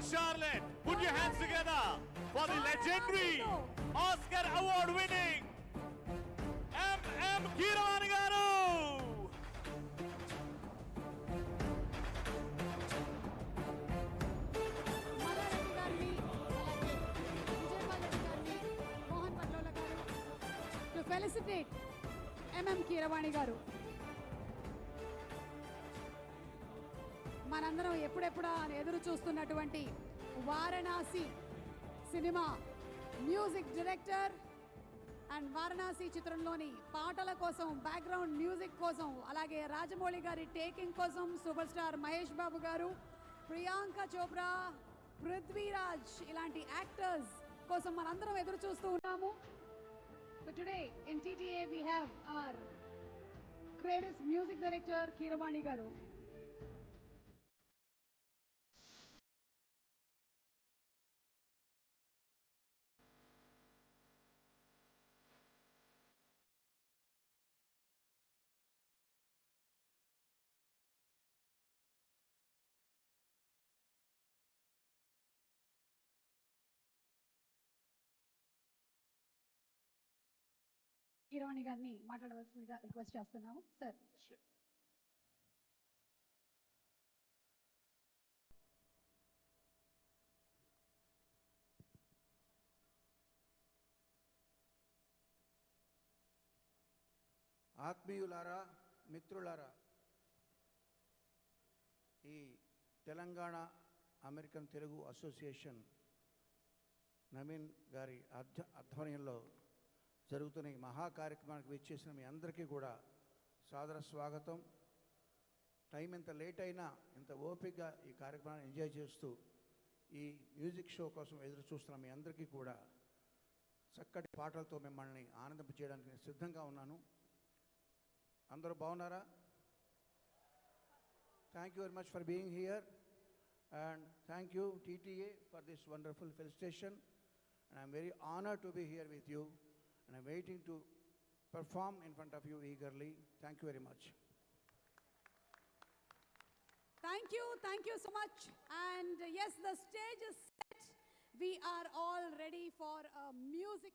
on, Charlotte. Put your hands together for the legendary Oscar award winning M.M. Keeravani garu. To felicitate M.M. Keeravani garu. మనందరం ఎప్పుడెప్పుడా ఎదురు చూస్తున్నటువంటి Varanasi cinema music director and Varanasi చిత్రంలోని పాటల కోసం, background music కోసం, అలాగే రాజమౌళి గారి టేకింగ్ కోసం సూపర్ స్టార్ మహేష్ బాబు గారు, ప్రియాంక చోప్రా, పృథ్వీరాజ్ ఇలాంటి యాక్టర్స్ కోసం మనందరం ఎదురు చూస్తూ ఉన్నాము. So today in TTA we have our greatest music director Keeravani garu. Keeravani గారిని మాట్లాడవలసిందిగా రిక్వెస్ట్ చేస్తున్నాము సార్. ఆత్మీయులారా, మిత్రులారా, ఈ తెలంగాణ అమెరికన్ తెలుగు అసోసియేషన్ నవీన్ గారి ఆధ్వర్యంలో జరుగుతున్న ఈ మహా కార్యక్రమానికి విచ్చేసిన మీ అందరికీ కూడా సాదర స్వాగతం. టైం ఎంత లేట్ అయినా ఇంత ఓపికగా ఈ కార్యక్రమాన్ని ఎంజాయ్ చేస్తూ ఈ మ్యూజిక్ షో కోసం ఎదురు చూస్తున్న మీ అందరికీ కూడా చక్కటి పాటలతో మిమ్మల్ని ఆనందింపచేయడానికి నేను సిద్ధంగా ఉన్నాను. అందరూ బాగున్నారా? Thank you very much for being here and thank you TTA for this wonderful felicitation and I'm very honoured to be here with you. And I'm waiting to perform in front of you eagerly. Thank you very much. Thank you so much. And yes, the stage is set. We are all ready for a music